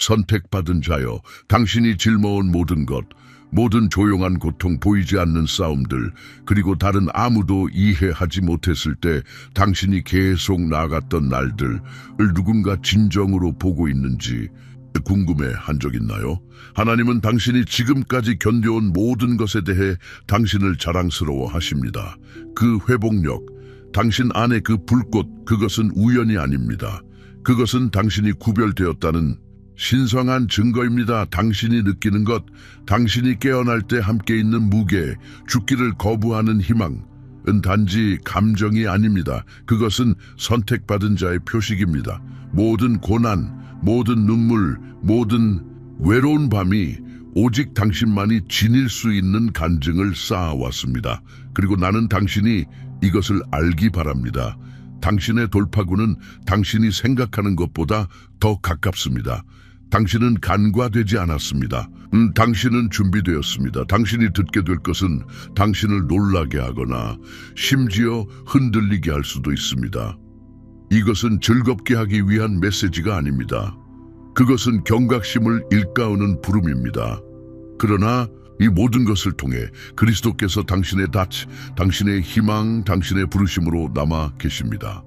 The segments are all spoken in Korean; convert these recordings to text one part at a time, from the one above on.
선택받은 자여, 당신이 짊어온 모든 것, 모든 조용한 고통, 보이지 않는 싸움들, 그리고 다른 아무도 이해하지 못했을 때 당신이 계속 나아갔던 날들을 누군가 진정으로 보고 있는지 궁금해 한 적 있나요? 하나님은 당신이 지금까지 견뎌온 모든 것에 대해 당신을 자랑스러워 하십니다. 그 회복력, 당신 안에 그 불꽃, 그것은 우연이 아닙니다. 그것은 당신이 구별되었다는 신성한 증거입니다. 당신이 느끼는 것, 당신이 깨어날 때 함께 있는 무게, 죽기를 거부하는 희망은 단지 감정이 아닙니다. 그것은 선택받은 자의 표식입니다. 모든 고난, 모든 눈물, 모든 외로운 밤이 오직 당신만이 지닐 수 있는 간증을 쌓아왔습니다. 그리고 나는 당신이 이것을 알기 바랍니다. 당신의 돌파구는 당신이 생각하는 것보다 더 가깝습니다. 당신은 간과되지 않았습니다. 당신은 준비되었습니다. 당신이 듣게 될 것은 당신을 놀라게 하거나 심지어 흔들리게 할 수도 있습니다. 이것은 즐겁게 하기 위한 메시지가 아닙니다. 그것은 경각심을 일깨우는 부름입니다. 그러나 이 모든 것을 통해 그리스도께서 당신의 닻, 당신의 희망, 당신의 부르심으로 남아 계십니다.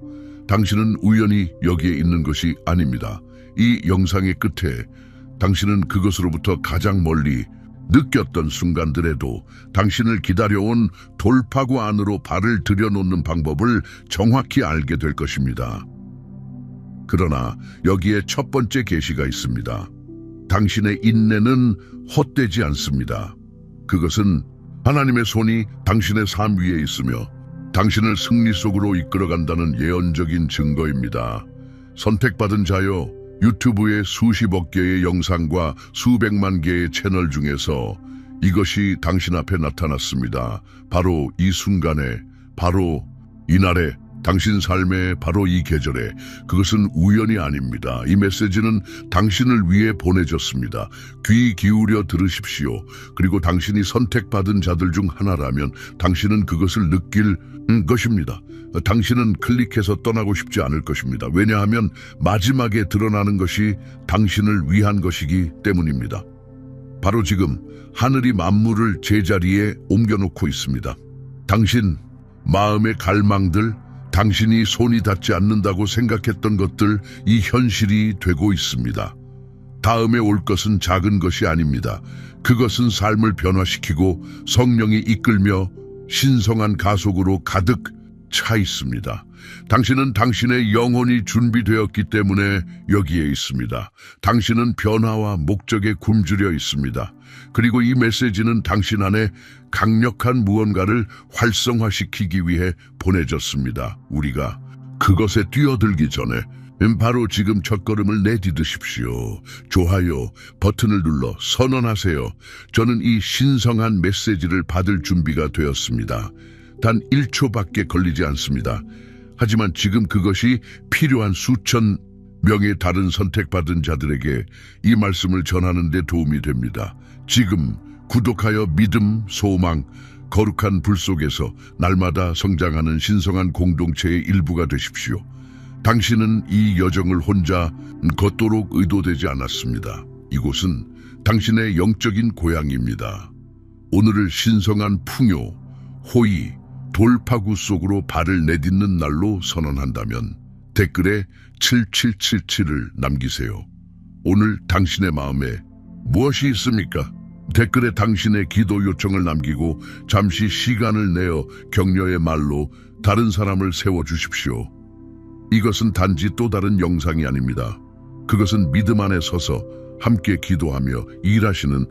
당신은 우연히 여기에 있는 것이 아닙니다. 이 영상의 끝에 당신은 그것으로부터 가장 멀리 느꼈던 순간들에도 당신을 기다려온 돌파구 안으로 발을 들여놓는 방법을 정확히 알게 될 것입니다. 그러나 여기에 첫 번째 계시가 있습니다. 당신의 인내는 헛되지 않습니다. 그것은 하나님의 손이 당신의 삶 위에 있으며 당신을 승리 속으로 이끌어간다는 예언적인 증거입니다. 선택받은 자여, 유튜브의 수십억 개의 영상과 수백만 개의 채널 중에서 이것이 당신 앞에 나타났습니다. 바로 이 순간에, 바로 이날에, 당신 삶의 바로 이 계절에. 그것은 우연이 아닙니다. 이 메시지는 당신을 위해 보내졌습니다. 귀 기울여 들으십시오. 그리고 당신이 선택받은 자들 중 하나라면 당신은 그것을 느낄 것입니다. 당신은 클릭해서 떠나고 싶지 않을 것입니다. 왜냐하면 마지막에 드러나는 것이 당신을 위한 것이기 때문입니다. 바로 지금 하늘이 만물을 제자리에 옮겨놓고 있습니다. 당신 마음의 갈망들, 당신이 손이 닿지 않는다고 생각했던 것들, 이 현실이 되고 있습니다. 다음에 올 것은 작은 것이 아닙니다. 그것은 삶을 변화시키고 성령이 이끌며 신성한 가속으로 가득 차 있습니다. 당신은 당신의 영혼이 준비되었기 때문에 여기에 있습니다. 당신은 변화와 목적에 굶주려 있습니다. 그리고 이 메시지는 당신 안에 강력한 무언가를 활성화시키기 위해 보내졌습니다. 우리가 그것에 뛰어들기 전에 바로 지금 첫걸음을 내디드십시오. 좋아요 버튼을 눌러 선언하세요. 저는 이 신성한 메시지를 받을 준비가 되었습니다. 단 1초밖에 걸리지 않습니다. 하지만 지금 그것이 필요한 수천 명의 다른 선택받은 자들에게 이 말씀을 전하는 데 도움이 됩니다. 지금 구독하여 믿음, 소망, 거룩한 불 속에서 날마다 성장하는 신성한 공동체의 일부가 되십시오. 당신은 이 여정을 혼자 걷도록 의도되지 않았습니다. 이곳은 당신의 영적인 고향입니다. 오늘을 신성한 풍요, 호의, 돌파구 속으로 발을 내딛는 날로 선언한다면 댓글에 7777을 남기세요. 오늘 당신의 마음에 무엇이 있습니까? 댓글에 당신의 기도 요청을 남기고 잠시 시간을 내어 격려의 말로 다른 사람을 세워주십시오. 이것은 단지 또 다른 영상이 아닙니다. 그것은 믿음 안에 서서 함께 기도하며 일하시는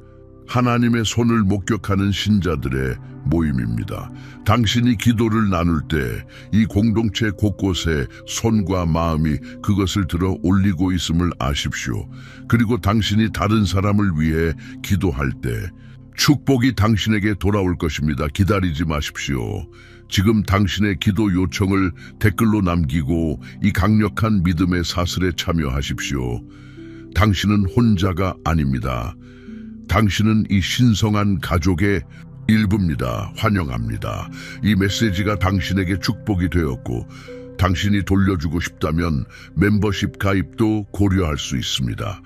하나님의 손을 목격하는 신자들의 모임입니다. 당신이 기도를 나눌 때 이 공동체 곳곳에 손과 마음이 그것을 들어 올리고 있음을 아십시오. 그리고 당신이 다른 사람을 위해 기도할 때 축복이 당신에게 돌아올 것입니다. 기다리지 마십시오. 지금 당신의 기도 요청을 댓글로 남기고 이 강력한 믿음의 사슬에 참여하십시오. 당신은 혼자가 아닙니다. 당신은 이 신성한 가족의 일부입니다. 환영합니다. 이 메시지가 당신에게 축복이 되었고 당신이 돌려주고 싶다면 멤버십 가입도 고려할 수 있습니다.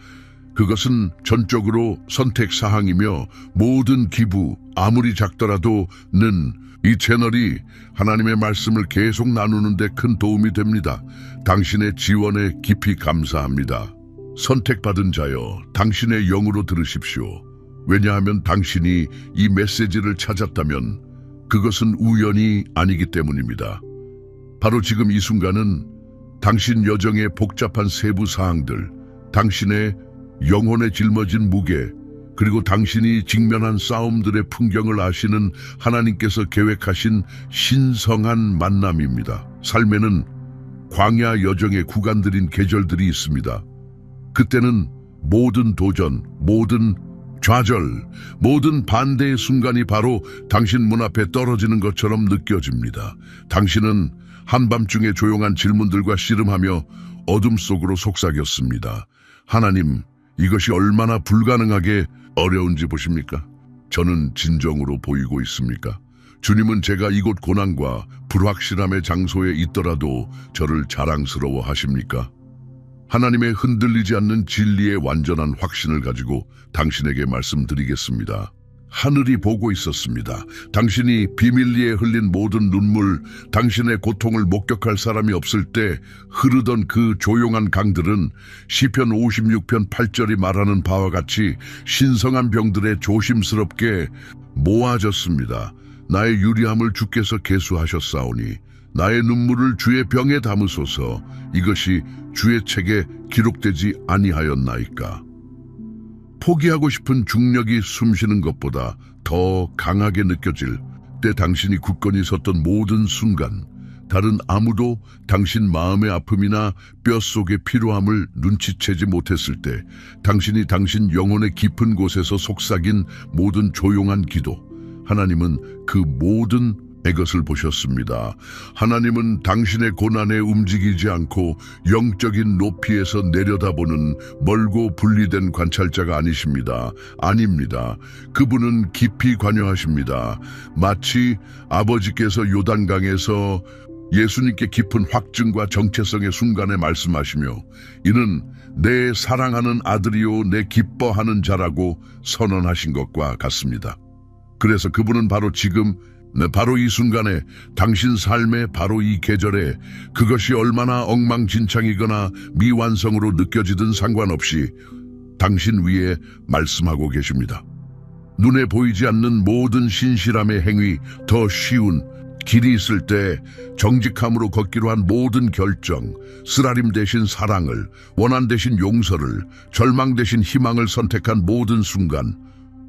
그것은 전적으로 선택 사항이며 모든 기부, 아무리 작더라도 이 채널이 하나님의 말씀을 계속 나누는 데 큰 도움이 됩니다. 당신의 지원에 깊이 감사합니다. 선택받은 자여, 당신의 영으로 들으십시오. 왜냐하면 당신이 이 메시지를 찾았다면 그것은 우연이 아니기 때문입니다. 바로 지금 이 순간은 당신 여정의 복잡한 세부 사항들, 당신의 영혼에 짊어진 무게, 그리고 당신이 직면한 싸움들의 풍경을 아시는 하나님께서 계획하신 신성한 만남입니다. 삶에는 광야 여정의 구간들인 계절들이 있습니다. 그때는 모든 도전, 모든 좌절, 모든 반대의 순간이 바로 당신 문 앞에 떨어지는 것처럼 느껴집니다. 당신은 한밤중에 조용한 질문들과 씨름하며 어둠 속으로 속삭였습니다. 하나님, 이것이 얼마나 불가능하게 어려운지 보십니까? 저는 진정으로 보이고 있습니까? 주님은 제가 이곳 고난과 불확실함의 장소에 있더라도 저를 자랑스러워 하십니까? 하나님의 흔들리지 않는 진리의 완전한 확신을 가지고 당신에게 말씀드리겠습니다. 하늘이 보고 있었습니다. 당신이 비밀리에 흘린 모든 눈물, 당신의 고통을 목격할 사람이 없을 때 흐르던 그 조용한 강들은 시편 56편 8절이 말하는 바와 같이 신성한 병들에 조심스럽게 모아졌습니다. 나의 유리함을 주께서 계수하셨사오니 나의 눈물을 주의 병에 담으소서. 이것이 주의 책에 기록되지 아니하였나이까. 포기하고 싶은 중력이 숨쉬는 것보다 더 강하게 느껴질 때 당신이 굳건히 섰던 모든 순간, 다른 아무도 당신 마음의 아픔이나 뼛속의 피로함을 눈치채지 못했을 때 당신이 당신 영혼의 깊은 곳에서 속삭인 모든 조용한 기도, 하나님은 그 모든 것을 보셨습니다. 하나님은 당신의 고난에 움직이지 않고 영적인 높이에서 내려다보는 멀고 분리된 관찰자가 아니십니다. 아닙니다. 그분은 깊이 관여하십니다. 마치 아버지께서 요단강에서 예수님께 깊은 확증과 정체성의 순간에 말씀하시며 이는 내 사랑하는 아들이요 내 기뻐하는 자라고 선언하신 것과 같습니다. 그래서 그분은 바로 지금 바로 이 순간에 당신 삶의 바로 이 계절에 그것이 얼마나 엉망진창이거나 미완성으로 느껴지든 상관없이 당신 위에 말씀하고 계십니다. 눈에 보이지 않는 모든 신실함의 행위, 더 쉬운 길이 있을 때 정직함으로 걷기로 한 모든 결정, 쓰라림 대신 사랑을, 원한 대신 용서를, 절망 대신 희망을 선택한 모든 순간,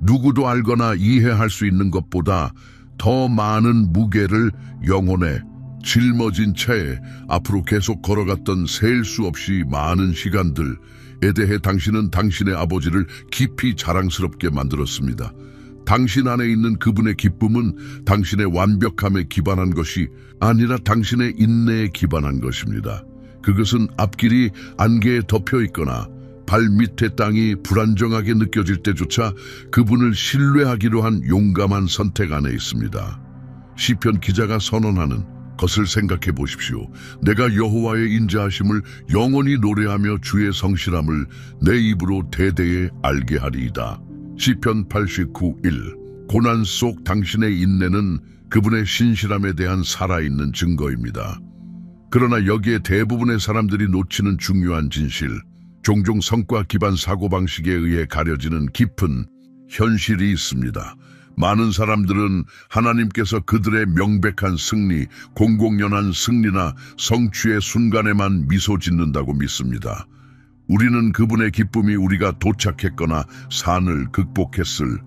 누구도 알거나 이해할 수 있는 것보다 더 많은 무게를 영혼에 짊어진 채 앞으로 계속 걸어갔던 셀 수 없이 많은 시간들에 대해 당신은 당신의 아버지를 깊이 자랑스럽게 만들었습니다. 당신 안에 있는 그분의 기쁨은 당신의 완벽함에 기반한 것이 아니라 당신의 인내에 기반한 것입니다. 그것은 앞길이 안개에 덮여 있거나 발 밑의 땅이 불안정하게 느껴질 때조차 그분을 신뢰하기로 한 용감한 선택 안에 있습니다. 시편 기자가 선언하는 것을 생각해 보십시오. 내가 여호와의 인자하심을 영원히 노래하며 주의 성실함을 내 입으로 대대에 알게 하리이다. 시편 89:1. 고난 속 당신의 인내는 그분의 신실함에 대한 살아있는 증거입니다. 그러나 여기에 대부분의 사람들이 놓치는 중요한 진실, 종종 성과 기반 사고방식에 의해 가려지는 깊은 현실이 있습니다. 많은 사람들은 하나님께서 그들의 명백한 승리, 공공연한 승리나 성취의 순간에만 미소 짓는다고 믿습니다. 우리는 그분의 기쁨이 우리가 도착했거나 산을 극복했을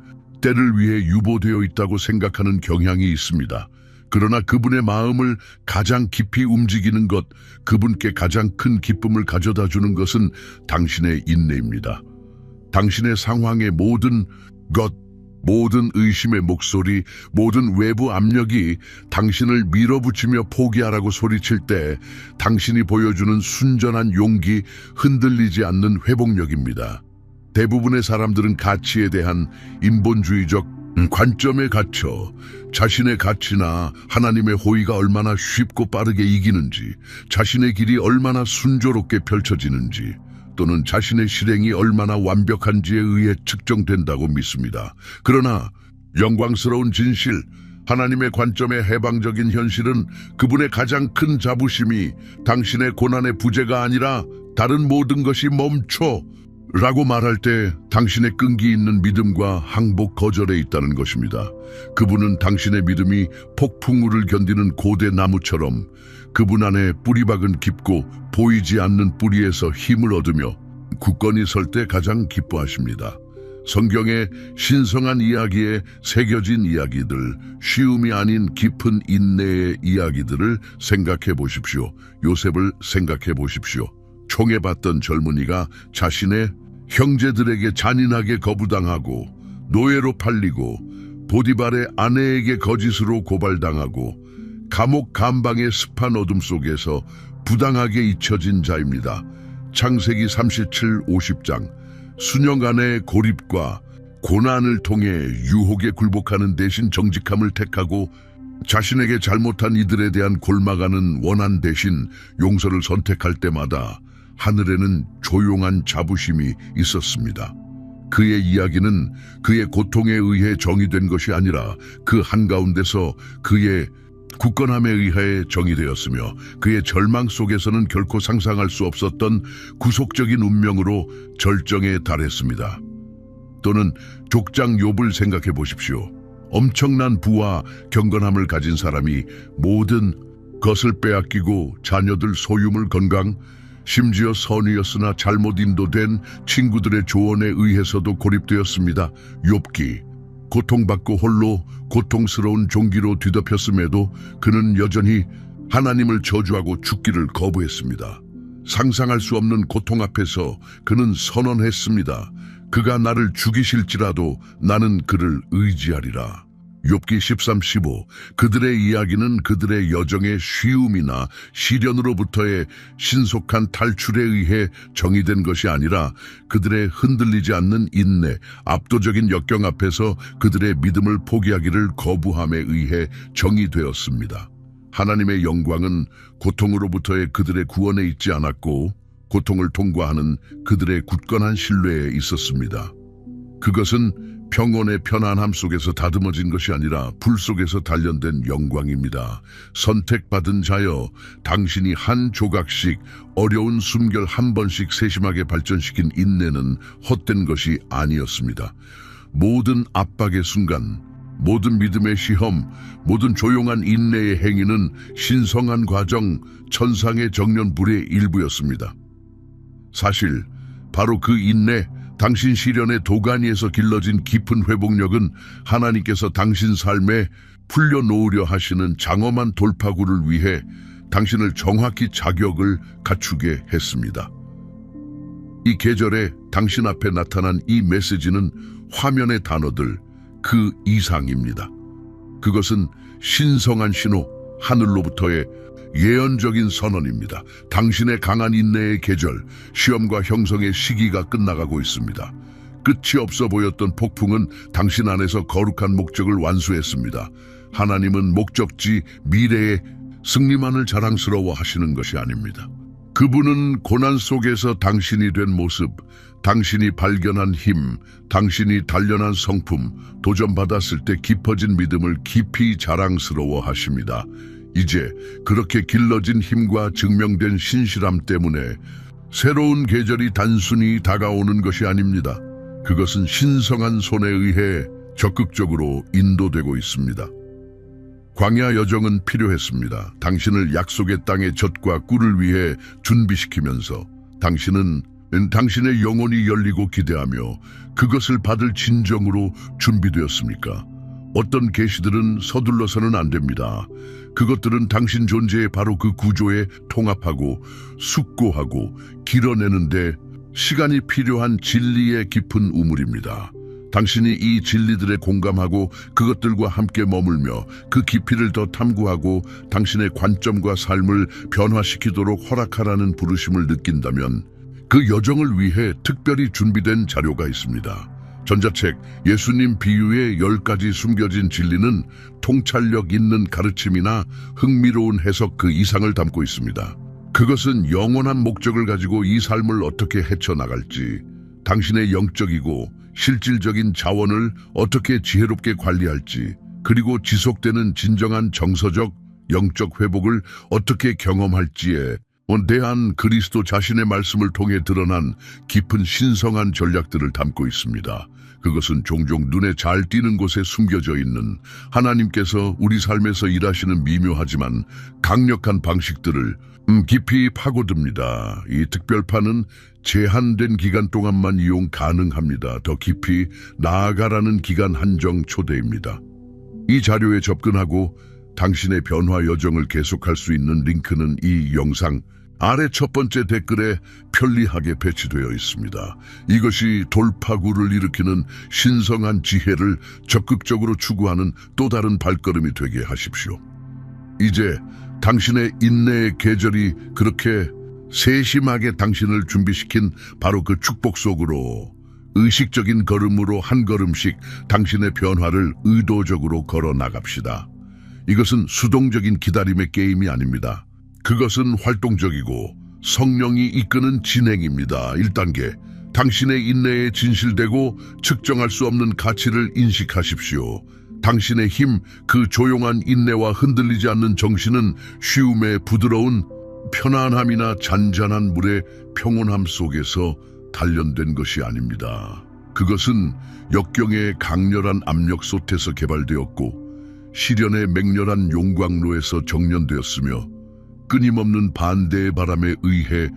때를 위해 유보되어 있다고 생각하는 경향이 있습니다. 그러나 그분의 마음을 가장 깊이 움직이는 것, 그분께 가장 큰 기쁨을 가져다 주는 것은 당신의 인내입니다. 당신의 상황의 모든 것, 모든 의심의 목소리, 모든 외부 압력이 당신을 밀어붙이며 포기하라고 소리칠 때 당신이 보여주는 순전한 용기, 흔들리지 않는 회복력입니다. 대부분의 사람들은 가치에 대한 인본주의적 관점에 갇혀 자신의 가치나 하나님의 호의가 얼마나 쉽고 빠르게 이기는지, 자신의 길이 얼마나 순조롭게 펼쳐지는지, 또는 자신의 실행이 얼마나 완벽한지에 의해 측정된다고 믿습니다. 그러나 영광스러운 진실, 하나님의 관점의 해방적인 현실은 그분의 가장 큰 자부심이 당신의 고난의 부재가 아니라 다른 모든 것이 멈춰 라고 말할 때 당신의 끈기 있는 믿음과 항복 거절에 있다는 것입니다. 그분은 당신의 믿음이 폭풍우를 견디는 고대 나무처럼 그분 안에 뿌리박은 깊고 보이지 않는 뿌리에서 힘을 얻으며 굳건히 설 때 가장 기뻐하십니다. 성경의 신성한 이야기에 새겨진 이야기들, 쉬움이 아닌 깊은 인내의 이야기들을 생각해 보십시오. 요셉을 생각해 보십시오. 총에 받던 젊은이가 자신의 형제들에게 잔인하게 거부당하고 노예로 팔리고 보디발의 아내에게 거짓으로 고발당하고 감옥 감방의 습한 어둠 속에서 부당하게 잊혀진 자입니다. 창세기 37, 50장. 수년간의 고립과 고난을 통해 유혹에 굴복하는 대신 정직함을 택하고 자신에게 잘못한 이들에 대한 골마가는 원한 대신 용서를 선택할 때마다 하늘에는 조용한 자부심이 있었습니다. 그의 이야기는 그의 고통에 의해 정의된 것이 아니라 그 한가운데서 그의 굳건함에 의해 정의되었으며 그의 절망 속에서는 결코 상상할 수 없었던 구속적인 운명으로 절정에 달했습니다. 또는 족장 욥을 생각해 보십시오. 엄청난 부와 경건함을 가진 사람이 모든 것을 빼앗기고 자녀들 소유물 건강, 심지어 선이었으나 잘못 인도된 친구들의 조언에 의해서도 고립되었습니다. 욥기. 고통받고 홀로 고통스러운 종기로 뒤덮였음에도 그는 여전히 하나님을 저주하고 죽기를 거부했습니다. 상상할 수 없는 고통 앞에서 그는 선언했습니다. 그가 나를 죽이실지라도 나는 그를 의지하리라. 욥기 13, 15. 그들의 이야기는 그들의 여정의 쉬움이나 시련으로부터의 신속한 탈출에 의해 정의된 것이 아니라 그들의 흔들리지 않는 인내, 압도적인 역경 앞에서 그들의 믿음을 포기하기를 거부함에 의해 정의되었습니다. 하나님의 영광은 고통으로부터의 그들의 구원에 있지 않았고 고통을 통과하는 그들의 굳건한 신뢰에 있었습니다. 그것은 평온의 편안함 속에서 다듬어진 것이 아니라 불 속에서 단련된 영광입니다. 선택받은 자여, 당신이 한 조각씩 어려운 숨결 한 번씩 세심하게 발전시킨 인내는 헛된 것이 아니었습니다. 모든 압박의 순간, 모든 믿음의 시험, 모든 조용한 인내의 행위는 신성한 과정, 천상의 정련불의 일부였습니다. 사실 바로 그 인내, 당신 시련의 도가니에서 길러진 깊은 회복력은 하나님께서 당신 삶에 풀려놓으려 하시는 장엄한 돌파구를 위해 당신을 정확히 자격을 갖추게 했습니다. 이 계절에 당신 앞에 나타난 이 메시지는 화면의 단어들 그 이상입니다. 그것은 신성한 신호, 하늘로부터의 예언적인 선언입니다. 당신의 강한 인내의 계절, 시험과 형성의 시기가 끝나가고 있습니다. 끝이 없어 보였던 폭풍은 당신 안에서 거룩한 목적을 완수했습니다. 하나님은 목적지 미래의 승리만을 자랑스러워 하시는 것이 아닙니다. 그분은 고난 속에서 당신이 된 모습, 당신이 발견한 힘, 당신이 단련한 성품, 도전받았을 때 깊어진 믿음을 깊이 자랑스러워 하십니다. 이제 그렇게 길러진 힘과 증명된 신실함 때문에 새로운 계절이 단순히 다가오는 것이 아닙니다. 그것은 신성한 손에 의해 적극적으로 인도되고 있습니다. 광야 여정은 필요했습니다. 당신을 약속의 땅의 젖과 꿀을 위해 준비시키면서 당신은 당신의 영혼이 열리고 기대하며 그것을 받을 진정으로 준비되었습니까? 어떤 계시들은 서둘러서는 안 됩니다. 그것들은 당신 존재의 바로 그 구조에 통합하고 숙고하고 길어내는데 시간이 필요한 진리의 깊은 우물입니다. 당신이 이 진리들에 공감하고 그것들과 함께 머물며 그 깊이를 더 탐구하고 당신의 관점과 삶을 변화시키도록 허락하라는 부르심을 느낀다면 그 여정을 위해 특별히 준비된 자료가 있습니다. 전자책 예수님 비유의 10가지 숨겨진 진리는 통찰력 있는 가르침이나 흥미로운 해석 그 이상을 담고 있습니다. 그 그것은 영원한 목적을 가지고 이 삶을 어떻게 헤쳐나갈지, 당신의 영적이고 실질적인 자원을 어떻게 지혜롭게 관리할지, 그리고 지속되는 진정한 정서적, 영적 회복을 어떻게 경험할지에 대한 그리스도 자신의 말씀을 통해 드러난 깊은 신성한 전략들을 담고 있습니다. 그것은 종종 눈에 잘 띄는 곳에 숨겨져 있는 하나님께서 우리 삶에서 일하시는 미묘하지만 강력한 방식들을 깊이 파고듭니다. 이 특별판은 제한된 기간 동안만 이용 가능합니다. 더 깊이 나아가라는 기간 한정 초대입니다. 이 자료에 접근하고 당신의 변화 여정을 계속할 수 있는 링크는 이 영상 아래 첫 번째 댓글에 편리하게 배치되어 있습니다. 이것이 돌파구를 일으키는 신성한 지혜를 적극적으로 추구하는 또 다른 발걸음이 되게 하십시오. 이제 당신의 인내의 계절이 그렇게 세심하게 당신을 준비시킨 바로 그 축복 속으로 의식적인 걸음으로 한 걸음씩 당신의 변화를 의도적으로 걸어 나갑시다. 이것은 수동적인 기다림의 게임이 아닙니다. 그것은 활동적이고 성령이 이끄는 진행입니다. 1단계, 당신의 인내에 진실되고 측정할 수 없는 가치를 인식하십시오. 당신의 힘, 그 조용한 인내와 흔들리지 않는 정신은 쉬움의 부드러운 편안함이나 잔잔한 물의 평온함 속에서 단련된 것이 아닙니다. 그것은 역경의 강렬한 압력 솥에서 개발되었고 시련의 맹렬한 용광로에서 정련되었으며 끊임없는 반대의 바람에 의해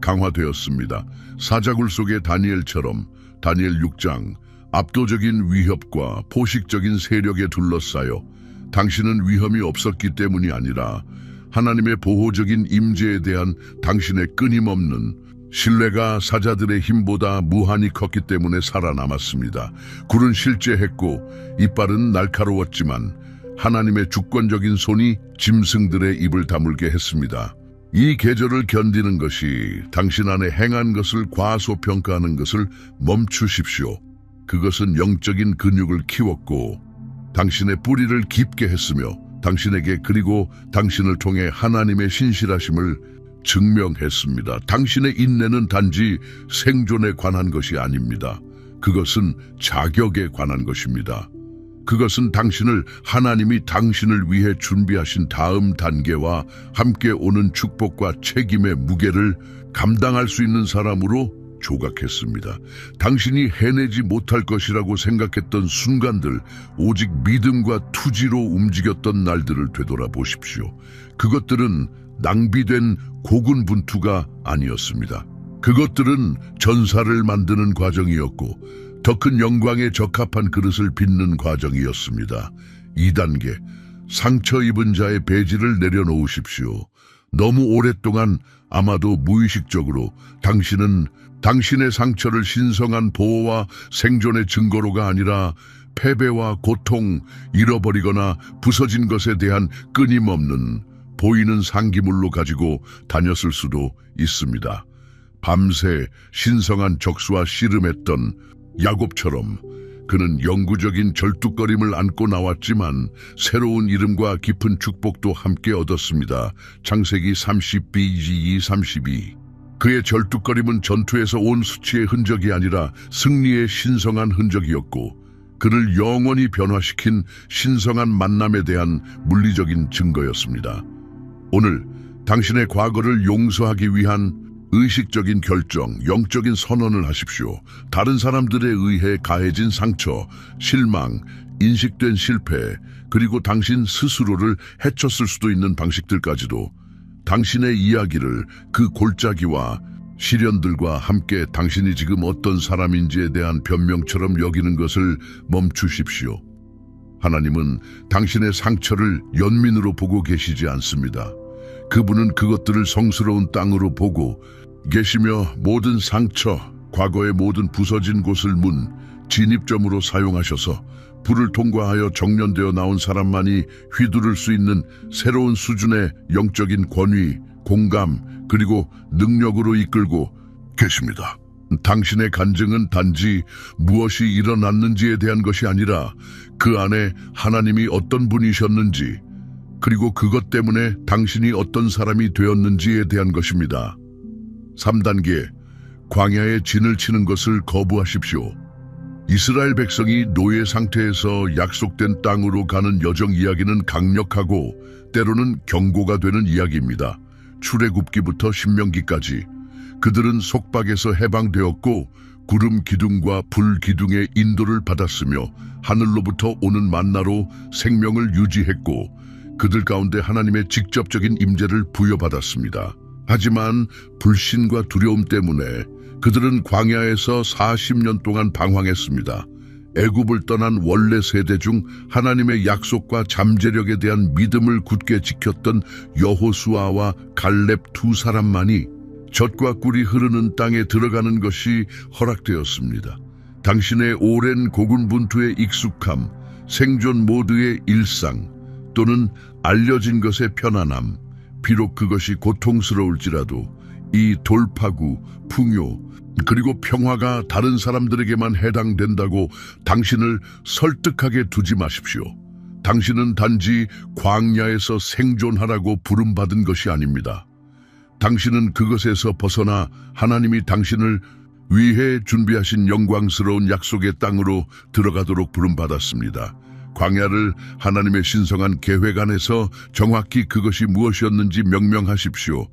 강화되었습니다. 사자굴 속의 다니엘처럼 다니엘 6장 압도적인 위협과 포식적인 세력에 둘러싸여 당신은 위험이 없었기 때문이 아니라 하나님의 보호적인 임재에 대한 당신의 끊임없는 신뢰가 사자들의 힘보다 무한히 컸기 때문에 살아남았습니다. 굴은 실제했고 이빨은 날카로웠지만 하나님의 주권적인 손이 짐승들의 입을 다물게 했습니다. 이 계절을 견디는 것이 당신 안에 행한 것을 과소평가하는 것을 멈추십시오. 그것은 영적인 근육을 키웠고 당신의 뿌리를 깊게 했으며 당신에게 그리고 당신을 통해 하나님의 신실하심을 증명했습니다. 당신의 인내는 단지 생존에 관한 것이 아닙니다. 그것은 자격에 관한 것입니다. 그것은 당신을 하나님이 당신을 위해 준비하신 다음 단계와 함께 오는 축복과 책임의 무게를 감당할 수 있는 사람으로 조각했습니다. 당신이 해내지 못할 것이라고 생각했던 순간들, 오직 믿음과 투지로 움직였던 날들을 되돌아보십시오. 그것들은 낭비된 고군분투가 아니었습니다. 그것들은 전사를 만드는 과정이었고 더 큰 영광에 적합한 그릇을 빚는 과정이었습니다. 2단계, 상처 입은 자의 배지를 내려놓으십시오. 너무 오랫동안 아마도 무의식적으로 당신은 당신의 상처를 신성한 보호와 생존의 증거로가 아니라 패배와 고통, 잃어버리거나 부서진 것에 대한 끊임없는 보이는 상기물로 가지고 다녔을 수도 있습니다. 밤새 신성한 적수와 씨름했던 야곱처럼 그는 영구적인 절뚝거림을 안고 나왔지만 새로운 이름과 깊은 축복도 함께 얻었습니다. 창세기 30b 32. 그의 절뚝거림은 전투에서 온 수치의 흔적이 아니라 승리의 신성한 흔적이었고 그를 영원히 변화시킨 신성한 만남에 대한 물리적인 증거였습니다. 오늘 당신의 과거를 용서하기 위한 의식적인 결정, 영적인 선언을 하십시오. 다른 사람들에 의해 가해진 상처, 실망, 인식된 실패, 그리고 당신 스스로를 해쳤을 수도 있는 방식들까지도 당신의 이야기를 그 골짜기와 시련들과 함께 당신이 지금 어떤 사람인지에 대한 변명처럼 여기는 것을 멈추십시오. 하나님은 당신의 상처를 연민으로 보고 계시지 않습니다. 그분은 그것들을 성스러운 땅으로 보고 계시며 모든 상처, 과거의 모든 부서진 곳을 문, 진입점으로 사용하셔서 불을 통과하여 정련되어 나온 사람만이 휘두를 수 있는 새로운 수준의 영적인 권위, 공감, 그리고 능력으로 이끌고 계십니다. 당신의 간증은 단지 무엇이 일어났는지에 대한 것이 아니라 그 안에 하나님이 어떤 분이셨는지, 그리고 그것 때문에 당신이 어떤 사람이 되었는지에 대한 것입니다. 3단계, 광야에 진을 치는 것을 거부하십시오. 이스라엘 백성이 노예 상태에서 약속된 땅으로 가는 여정 이야기는 강력하고 때로는 경고가 되는 이야기입니다. 출애굽기부터 신명기까지 그들은 속박에서 해방되었고 구름 기둥과 불 기둥의 인도를 받았으며 하늘로부터 오는 만나로 생명을 유지했고 그들 가운데 하나님의 직접적인 임재를 부여받았습니다. 하지만 불신과 두려움 때문에 그들은 광야에서 40년 동안 방황했습니다. 애굽을 떠난 원래 세대 중 하나님의 약속과 잠재력에 대한 믿음을 굳게 지켰던 여호수아와 갈렙 두 사람만이 젖과 꿀이 흐르는 땅에 들어가는 것이 허락되었습니다. 당신의 오랜 고군분투에 익숙함, 생존 모드의 일상 또는 알려진 것의 편안함, 비록 그것이 고통스러울지라도 이 돌파구, 풍요, 그리고 평화가 다른 사람들에게만 해당된다고 당신을 설득하게 두지 마십시오. 당신은 단지 광야에서 생존하라고 부름받은 것이 아닙니다. 당신은 그것에서 벗어나 하나님이 당신을 위해 준비하신 영광스러운 약속의 땅으로 들어가도록 부름받았습니다. 광야를 하나님의 신성한 계획 안에서 정확히 그것이 무엇이었는지 명명하십시오.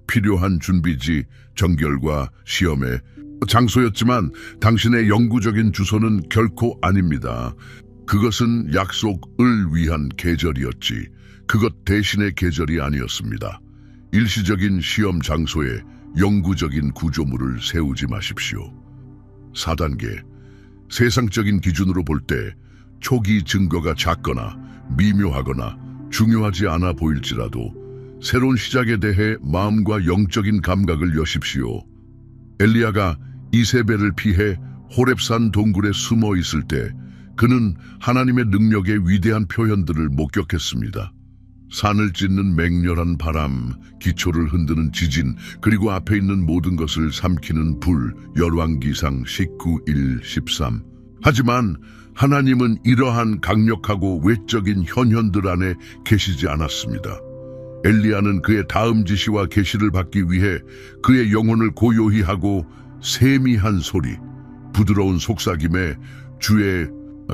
필요한 준비지, 정결과 시험의 장소였지만 당신의 영구적인 주소는 결코 아닙니다. 그것은 약속을 위한 계절이었지 그것 대신의 계절이 아니었습니다. 일시적인 시험 장소에 영구적인 구조물을 세우지 마십시오. 4단계, 세상적인 기준으로 볼 때 초기 증거가 작거나 미묘하거나 중요하지 않아 보일지라도 새로운 시작에 대해 마음과 영적인 감각을 여십시오. 엘리야가 이세벨을 피해 호렙산 동굴에 숨어 있을 때 그는 하나님의 능력의 위대한 표현들을 목격했습니다. 산을 찢는 맹렬한 바람, 기초를 흔드는 지진, 그리고 앞에 있는 모든 것을 삼키는 불, 열왕기상 19:1-13. 하지만 하나님은 이러한 강력하고 외적인 현현들 안에 계시지 않았습니다. 엘리야는 그의 다음 지시와 계시를 받기 위해 그의 영혼을 고요히 하고 세미한 소리, 부드러운 속삭임에 주에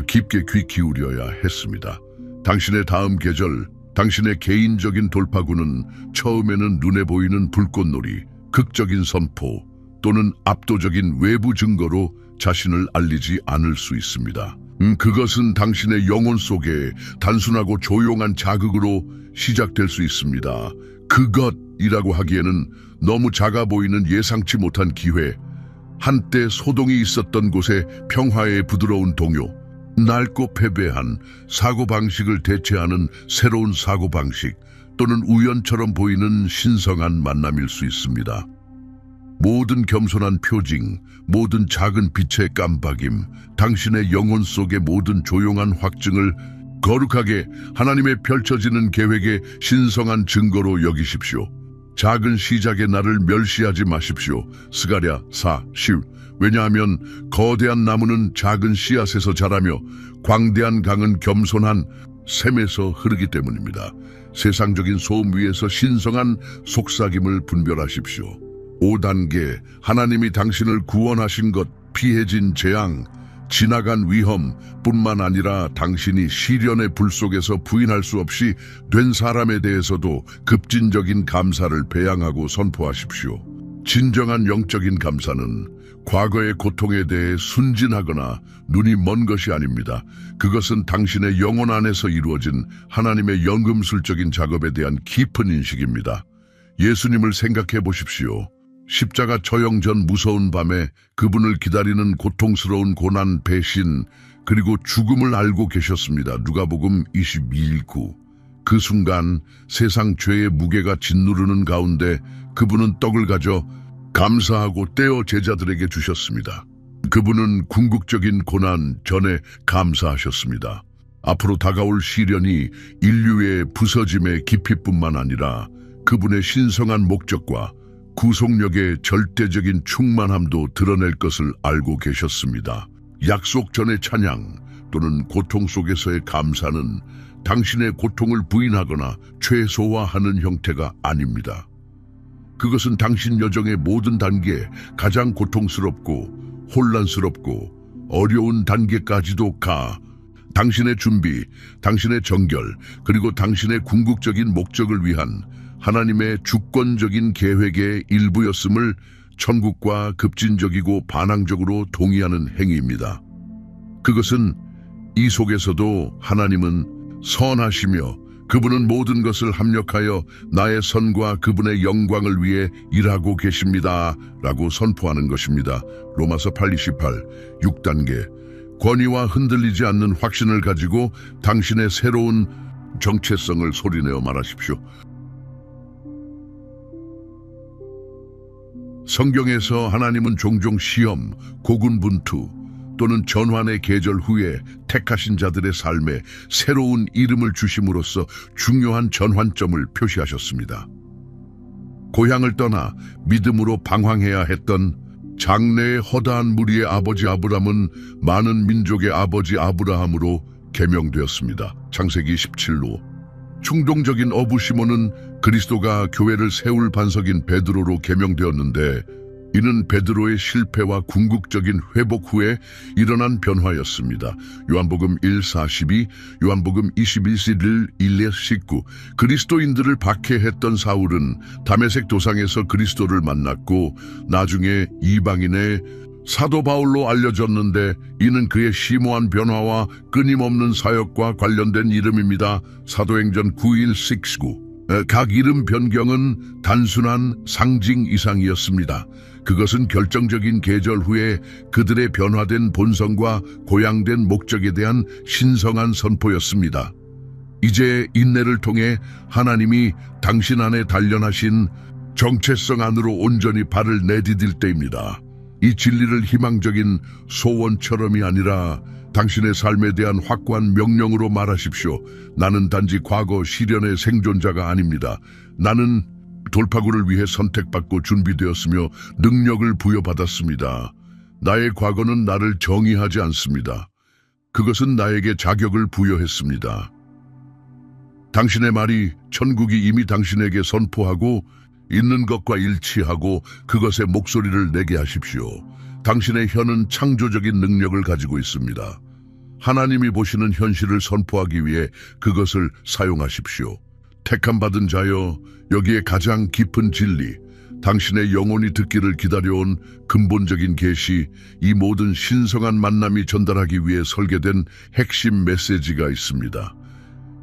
깊게 귀 기울여야 했습니다. 당신의 다음 계절, 당신의 개인적인 돌파구는 처음에는 눈에 보이는 불꽃놀이, 극적인 선포 또는 압도적인 외부 증거로 자신을 알리지 않을 수 있습니다. 그것은 당신의 영혼 속에 단순하고 조용한 자극으로 시작될 수 있습니다. 그것이라고 하기에는 너무 작아 보이는 예상치 못한 기회, 한때 소동이 있었던 곳에 평화의 부드러운 동요, 낡고 패배한 사고방식을 대체하는 새로운 사고방식 또는 우연처럼 보이는 신성한 만남일 수 있습니다. 모든 겸손한 표징, 모든 작은 빛의 깜박임, 당신의 영혼 속의 모든 조용한 확증을 거룩하게 하나님의 펼쳐지는 계획의 신성한 증거로 여기십시오. 작은 시작의 날을 멸시하지 마십시오. 스가랴 4:10. 왜냐하면 거대한 나무는 작은 씨앗에서 자라며 광대한 강은 겸손한 샘에서 흐르기 때문입니다. 세상적인 소음 위에서 신성한 속삭임을 분별하십시오. 5단계, 하나님이 당신을 구원하신 것, 피해진 재앙, 지나간 위험 뿐만 아니라 당신이 시련의 불 속에서 부인할 수 없이 된 사람에 대해서도 급진적인 감사를 배양하고 선포하십시오. 진정한 영적인 감사는 과거의 고통에 대해 순진하거나 눈이 먼 것이 아닙니다. 그것은 당신의 영혼 안에서 이루어진 하나님의 연금술적인 작업에 대한 깊은 인식입니다. 예수님을 생각해 보십시오. 십자가 처형 전 무서운 밤에 그분을 기다리는 고통스러운 고난, 배신, 그리고 죽음을 알고 계셨습니다. 누가복음 22:9. 그 순간 세상 죄의 무게가 짓누르는 가운데 그분은 떡을 가져 감사하고 떼어 제자들에게 주셨습니다. 그분은 궁극적인 고난 전에 감사하셨습니다. 앞으로 다가올 시련이 인류의 부서짐의 깊이뿐만 아니라 그분의 신성한 목적과 구속력의 절대적인 충만함도 드러낼 것을 알고 계셨습니다. 약속 전의 찬양 또는 고통 속에서의 감사는 당신의 고통을 부인하거나 최소화하는 형태가 아닙니다. 그것은 당신 여정의 모든 단계에 가장 고통스럽고 혼란스럽고 어려운 단계까지도 당신의 준비, 당신의 정결, 그리고 당신의 궁극적인 목적을 위한 하나님의 주권적인 계획의 일부였음을 천국과 급진적이고 반항적으로 동의하는 행위입니다. 그것은 이 속에서도 하나님은 선하시며 그분은 모든 것을 합력하여 나의 선과 그분의 영광을 위해 일하고 계십니다 라고 선포하는 것입니다. 로마서 8:28 6단계 권위와 흔들리지 않는 확신을 가지고 당신의 새로운 정체성을 소리내어 말하십시오. 성경에서 하나님은 종종 시험, 고군분투 또는 전환의 계절 후에 택하신 자들의 삶에 새로운 이름을 주심으로써 중요한 전환점을 표시하셨습니다. 고향을 떠나 믿음으로 방황해야 했던 장래의 허다한 무리의 아버지 아브람은 많은 민족의 아버지 아브라함으로 개명되었습니다. 창세기 17로 충동적인 어부 시몬은 그리스도가 교회를 세울 반석인 베드로로 개명되었는데 이는 베드로의 실패와 궁극적인 회복 후에 일어난 변화였습니다. 요한복음 1:42, 요한복음 21:1-19 그리스도인들을 박해했던 사울은 다메섹 도상에서 그리스도를 만났고 나중에 이방인의 사도 바울로 알려졌는데 이는 그의 심오한 변화와 끊임없는 사역과 관련된 이름입니다. 사도행전 9:1-69 각 이름 변경은 단순한 상징 이상이었습니다. 그것은 결정적인 계절 후에 그들의 변화된 본성과 고양된 목적에 대한 신성한 선포였습니다. 이제 인내를 통해 하나님이 당신 안에 단련하신 정체성 안으로 온전히 발을 내디딜 때입니다. 이 진리를 희망적인 소원처럼이 아니라 당신의 삶에 대한 확고한 명령으로 말하십시오. 나는 단지 과거 시련의 생존자가 아닙니다. 나는 돌파구를 위해 선택받고 준비되었으며 능력을 부여받았습니다. 나의 과거는 나를 정의하지 않습니다. 그것은 나에게 자격을 부여했습니다. 당신의 말이 천국이 이미 당신에게 선포하고 있는 것과 일치하고 그것의 목소리를 내게 하십시오. 당신의 혀는 창조적인 능력을 가지고 있습니다. 하나님이 보시는 현실을 선포하기 위해 그것을 사용하십시오. 택함받은 자여, 여기에 가장 깊은 진리, 당신의 영혼이 듣기를 기다려온 근본적인 계시, 이 모든 신성한 만남이 전달하기 위해 설계된 핵심 메시지가 있습니다.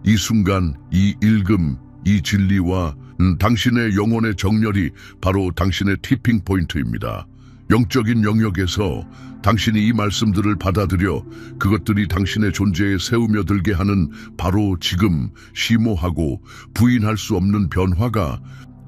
이 순간, 이 읽음, 이 진리와 당신의 영혼의 정렬이 바로 당신의 티핑 포인트입니다. 영적인 영역에서 당신이 이 말씀들을 받아들여 그것들이 당신의 존재에 세우며 들게 하는 바로 지금 심오하고 부인할 수 없는 변화가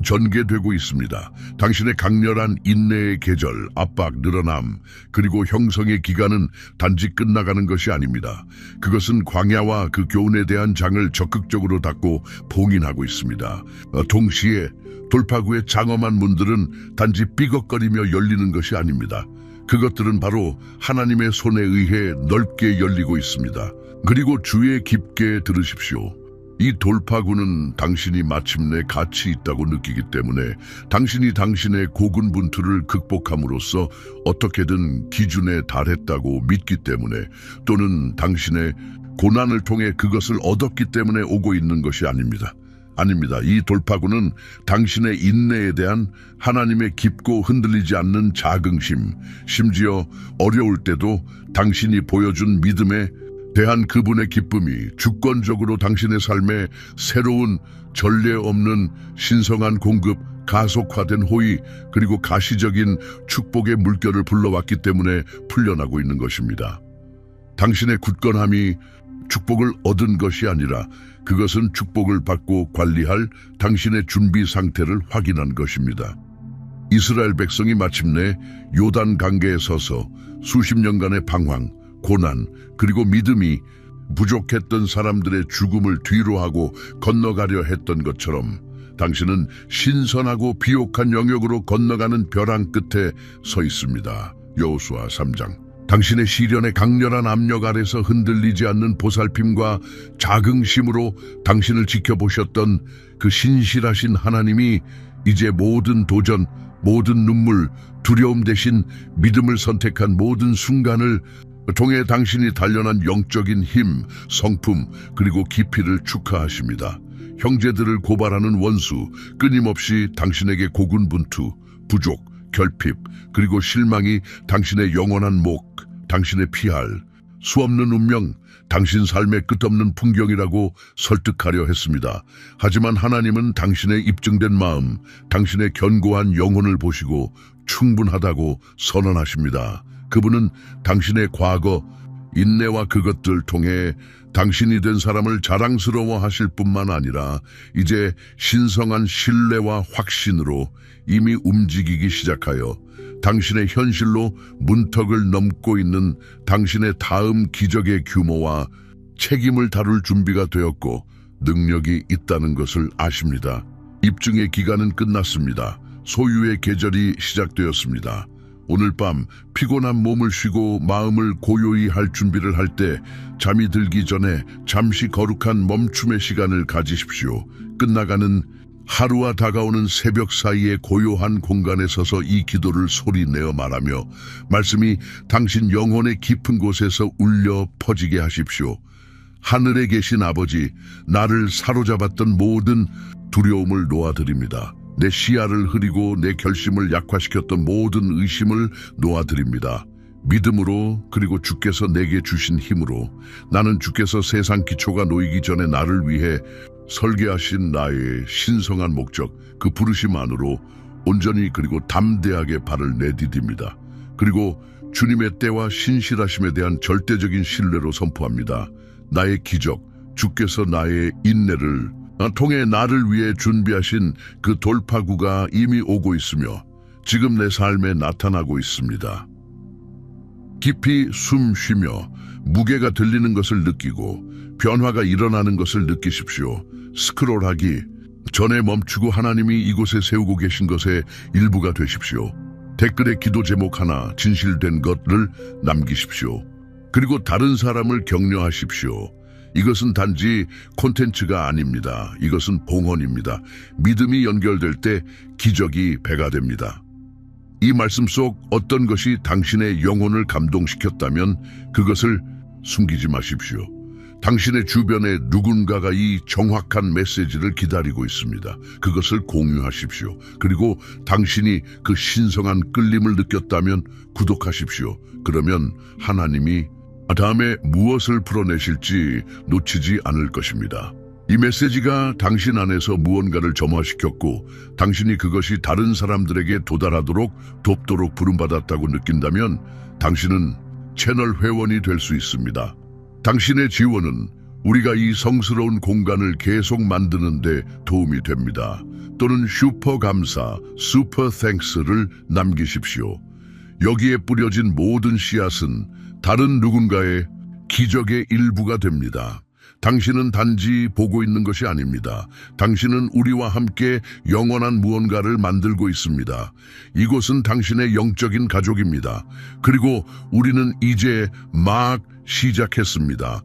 전개되고 있습니다. 당신의 강렬한 인내의 계절, 압박, 늘어남, 그리고 형성의 기간은 단지 끝나가는 것이 아닙니다. 그것은 광야와 그 교훈에 대한 장을 적극적으로 닫고 봉인하고 있습니다. 동시에 돌파구의 장엄한 문들은 단지 삐걱거리며 열리는 것이 아닙니다. 그것들은 바로 하나님의 손에 의해 넓게 열리고 있습니다. 그리고 주의 깊게 들으십시오. 이 돌파구는 당신이 마침내 가치 있다고 느끼기 때문에 당신이 당신의 고군분투를 극복함으로써 어떻게든 기준에 달했다고 믿기 때문에 또는 당신의 고난을 통해 그것을 얻었기 때문에 오고 있는 것이 아닙니다. 이 돌파구는 당신의 인내에 대한 하나님의 깊고 흔들리지 않는 자긍심, 심지어 어려울 때도 당신이 보여준 믿음에 대한 그분의 기쁨이 주권적으로 당신의 삶에 새로운 전례 없는 신성한 공급, 가속화된 호의, 그리고 가시적인 축복의 물결을 불러왔기 때문에 풀려나고 있는 것입니다. 당신의 굳건함이 축복을 얻은 것이 아니라 그것은 축복을 받고 관리할 당신의 준비 상태를 확인한 것입니다. 이스라엘 백성이 마침내 요단 강가에 서서 수십 년간의 방황, 고난, 그리고 믿음이 부족했던 사람들의 죽음을 뒤로하고 건너가려 했던 것처럼 당신은 신선하고 비옥한 영역으로 건너가는 벼랑 끝에 서 있습니다. 여호수아 3장. 당신의 시련의 강렬한 압력 아래서 흔들리지 않는 보살핌과 자긍심으로 당신을 지켜보셨던 그 신실하신 하나님이 이제 모든 도전, 모든 눈물, 두려움 대신 믿음을 선택한 모든 순간을 통해 당신이 단련한 영적인 힘, 성품, 그리고 깊이를 축하하십니다. 형제들을 고발하는 원수, 끊임없이 당신에게 고군분투, 부족, 결핍, 그리고 실망이 당신의 영원한 목, 당신의 피할, 수없는 운명, 당신 삶의 끝없는 풍경이라고 설득하려 했습니다. 하지만 하나님은 당신의 입증된 마음, 당신의 견고한 영혼을 보시고 충분하다고 선언하십니다. 그분은 당신의 과거, 인내와 그것들 통해 당신이 된 사람을 자랑스러워하실 뿐만 아니라 이제 신성한 신뢰와 확신으로 이미 움직이기 시작하여 당신의 현실로 문턱을 넘고 있는 당신의 다음 기적의 규모와 책임을 다룰 준비가 되었고 능력이 있다는 것을 아십니다. 입증의 기간은 끝났습니다. 소유의 계절이 시작되었습니다. 오늘 밤 피곤한 몸을 쉬고 마음을 고요히 할 준비를 할 때 잠이 들기 전에 잠시 거룩한 멈춤의 시간을 가지십시오. 끝나가는 하루와 다가오는 새벽 사이의 고요한 공간에 서서 이 기도를 소리내어 말하며 말씀이 당신 영혼의 깊은 곳에서 울려 퍼지게 하십시오. 하늘에 계신 아버지, 나를 사로잡았던 모든 두려움을 놓아드립니다. 내 시야를 흐리고 내 결심을 약화시켰던 모든 의심을 놓아드립니다. 믿음으로, 그리고 주께서 내게 주신 힘으로 나는 주께서 세상 기초가 놓이기 전에 나를 위해 설계하신 나의 신성한 목적, 그 부르심 안으로 온전히 그리고 담대하게 발을 내디딥니다. 그리고 주님의 때와 신실하심에 대한 절대적인 신뢰로 선포합니다. 나의 기적, 주께서 나의 인내를 통해 나를 위해 준비하신 그 돌파구가 이미 오고 있으며 지금 내 삶에 나타나고 있습니다. 깊이 숨 쉬며 무게가 들리는 것을 느끼고 변화가 일어나는 것을 느끼십시오. 스크롤하기 전에 멈추고 하나님이 이곳에 세우고 계신 것의 일부가 되십시오. 댓글에 기도 제목 하나, 진실된 것을 남기십시오. 그리고 다른 사람을 격려하십시오. 이것은 단지 콘텐츠가 아닙니다. 이것은 봉헌입니다. 믿음이 연결될 때 기적이 배가 됩니다. 이 말씀 속 어떤 것이 당신의 영혼을 감동시켰다면 그것을 숨기지 마십시오. 당신의 주변에 누군가가 이 정확한 메시지를 기다리고 있습니다. 그것을 공유하십시오. 그리고 당신이 그 신성한 끌림을 느꼈다면 구독하십시오. 그러면 하나님이 다음에 무엇을 풀어내실지 놓치지 않을 것입니다. 이 메시지가 당신 안에서 무언가를 점화시켰고 당신이 그것이 다른 사람들에게 도달하도록 돕도록 부름받았다고 느낀다면 당신은 채널 회원이 될 수 있습니다. 당신의 지원은 우리가 이 성스러운 공간을 계속 만드는 데 도움이 됩니다. 또는 슈퍼 감사, 슈퍼 땡스를 남기십시오. 여기에 뿌려진 모든 씨앗은 다른 누군가의 기적의 일부가 됩니다. 당신은 단지 보고 있는 것이 아닙니다. 당신은 우리와 함께 영원한 무언가를 만들고 있습니다. 이곳은 당신의 영적인 가족입니다. 그리고 우리는 이제 막 시작했습니다.